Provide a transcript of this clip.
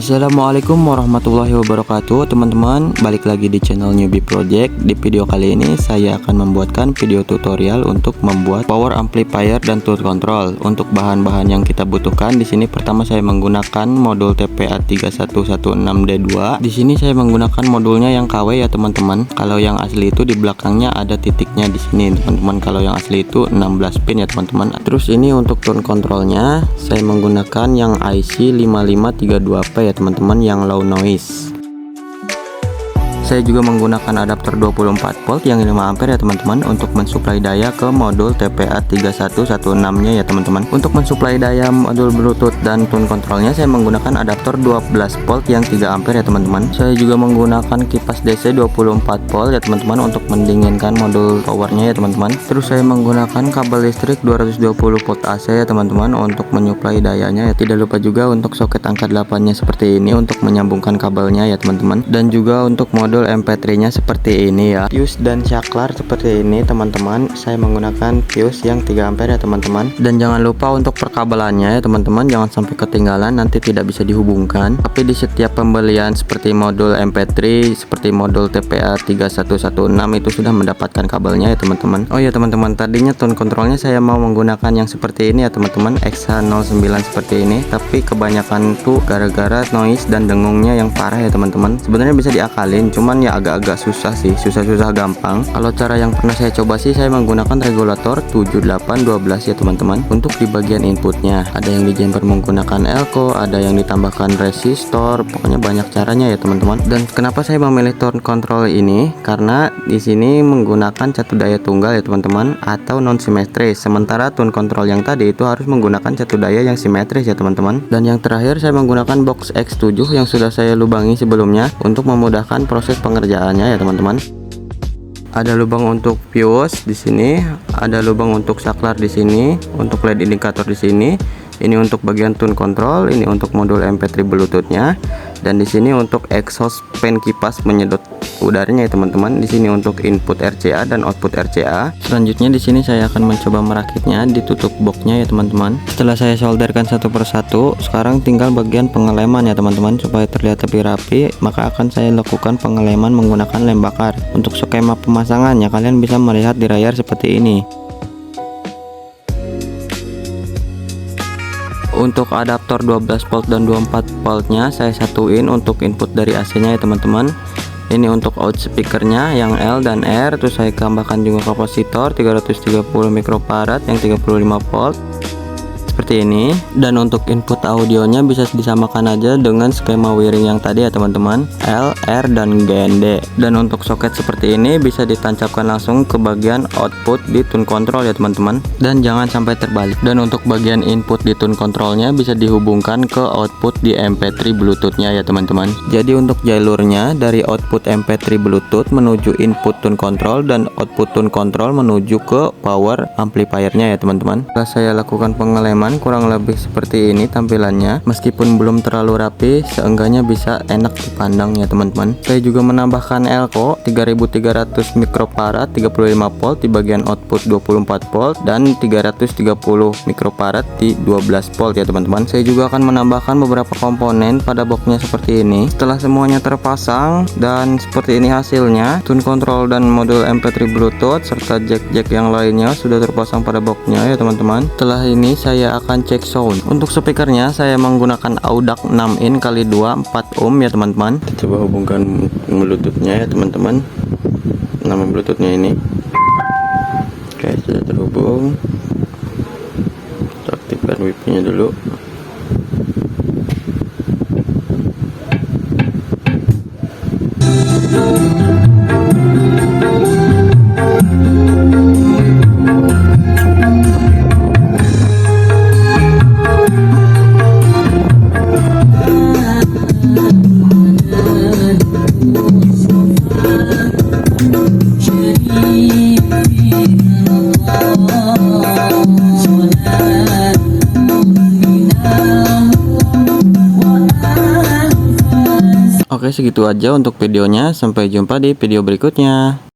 Assalamualaikum warahmatullahi wabarakatuh teman-teman, balik lagi di channel Newbie Project. Di video kali ini saya akan membuatkan video tutorial untuk membuat power amplifier dan tone control. Untuk bahan-bahan yang kita butuhkan di sini, pertama saya menggunakan modul TPA3116D2. Di sini saya menggunakan modulnya yang KW ya teman-teman. Kalau yang asli itu di belakangnya ada titiknya di sini teman-teman. Kalau yang asli itu 16 pin ya teman-teman. Terus ini untuk tone controlnya saya menggunakan yang IC 5532P ya teman-teman, yang low noise. Saya juga menggunakan adapter 24 volt yang 5 ampere ya teman-teman untuk mensuplai daya ke modul TPA3116 nya ya teman-teman. Untuk mensuplai daya modul Bluetooth dan tone controlnya saya menggunakan adapter 12 volt yang 3 ampere ya teman-teman. Saya juga menggunakan kipas DC 24 volt ya teman-teman untuk mendinginkan modul powernya ya teman-teman. Terus saya menggunakan kabel listrik 220 volt AC ya teman-teman untuk menyuplai dayanya ya. Tidak lupa juga untuk soket angka 8 nya seperti ini untuk menyambungkan kabelnya ya teman-teman. Dan juga untuk modul MP3 nya seperti ini ya, fuse dan saklar seperti ini teman-teman. Saya menggunakan fuse yang 3 ampere ya teman-teman. Dan jangan lupa untuk perkabelannya ya teman-teman, jangan sampai ketinggalan nanti tidak bisa dihubungkan. Tapi di setiap pembelian seperti modul MP3 seperti modul TPA3116 itu sudah mendapatkan kabelnya ya teman-teman. Oh ya teman-teman, tadinya tone controlnya saya mau menggunakan yang seperti ini ya teman-teman, XH09 seperti ini, tapi kebanyakan tuh gara-gara noise dan dengungnya yang parah ya teman-teman. Sebenarnya bisa diakalin, cuman ya agak-agak susah sih, susah-susah gampang. Kalau cara yang pernah saya coba sih, saya menggunakan regulator 7812 ya teman-teman. Untuk di bagian inputnya ada yang di jumper menggunakan elko, ada yang ditambahkan resistor, pokoknya banyak caranya ya teman-teman. Dan kenapa saya memilih tone control ini, karena di sini menggunakan satu daya tunggal ya teman-teman, atau non simetris. Sementara tone control yang tadi itu harus menggunakan satu daya yang simetris ya teman-teman. Dan yang terakhir saya menggunakan box X7 yang sudah saya lubangi sebelumnya untuk memudahkan proses pengerjaannya ya teman-teman. Ada lubang untuk fuse di sini, ada lubang untuk saklar di sini, untuk LED indikator di sini. Ini untuk bagian tone control, ini untuk modul MP3 Bluetoothnya, dan di sini untuk exhaust fan kipas menyedot udaranya ya teman-teman. Di sini untuk input RCA dan output RCA. Selanjutnya di sini saya akan mencoba merakitnya di tutup boxnya ya teman-teman. Setelah saya solderkan satu persatu, sekarang tinggal bagian pengeleman ya teman-teman. Supaya terlihat lebih rapi, maka akan saya lakukan pengeleman menggunakan lem bakar. Untuk skema pemasangannya kalian bisa melihat di layar seperti ini. Untuk adaptor 12 volt dan 24 voltnya saya satuin untuk input dari AC nya ya teman-teman. Ini untuk out speakernya yang L dan R. Terus saya tambahkan juga kapasitor 330 mikrofarad yang 35 volt seperti ini. Dan untuk input audionya bisa disamakan aja dengan skema wiring yang tadi ya teman-teman, L, R, dan GND. Dan untuk soket seperti ini bisa ditancapkan langsung ke bagian output di tone control ya teman-teman, dan jangan sampai terbalik. Dan untuk bagian input di tone controlnya bisa dihubungkan ke output di MP3 Bluetoothnya ya teman-teman. Jadi untuk jalurnya dari output MP3 Bluetooth menuju input tone control dan output tone control menuju ke power amplifiernya ya teman-teman. Setelah saya lakukan pengeleman, kurang lebih seperti ini tampilannya. Meskipun belum terlalu rapi, seenggaknya bisa enak dipandang ya teman-teman. Saya juga menambahkan elko 3300 mikrofarad 35 volt di bagian output 24 volt dan 330 mikrofarad di 12 volt ya teman-teman. Saya juga akan menambahkan beberapa komponen pada boxnya seperti ini. Setelah semuanya terpasang dan seperti ini hasilnya, tone control dan modul MP3 Bluetooth serta jack-jack yang lainnya sudah terpasang pada boxnya ya teman-teman. Setelah ini saya akan cek sound. Untuk speakernya saya menggunakan audak 6 in kali 2 4 ohm ya teman-teman. Kita coba hubungkan bluetoothnya ya teman-teman. Nama bluetoothnya ini. Oke, sudah terhubung. Kita aktifkan wifi nya dulu. Oke, segitu aja untuk videonya. Sampai jumpa di video berikutnya.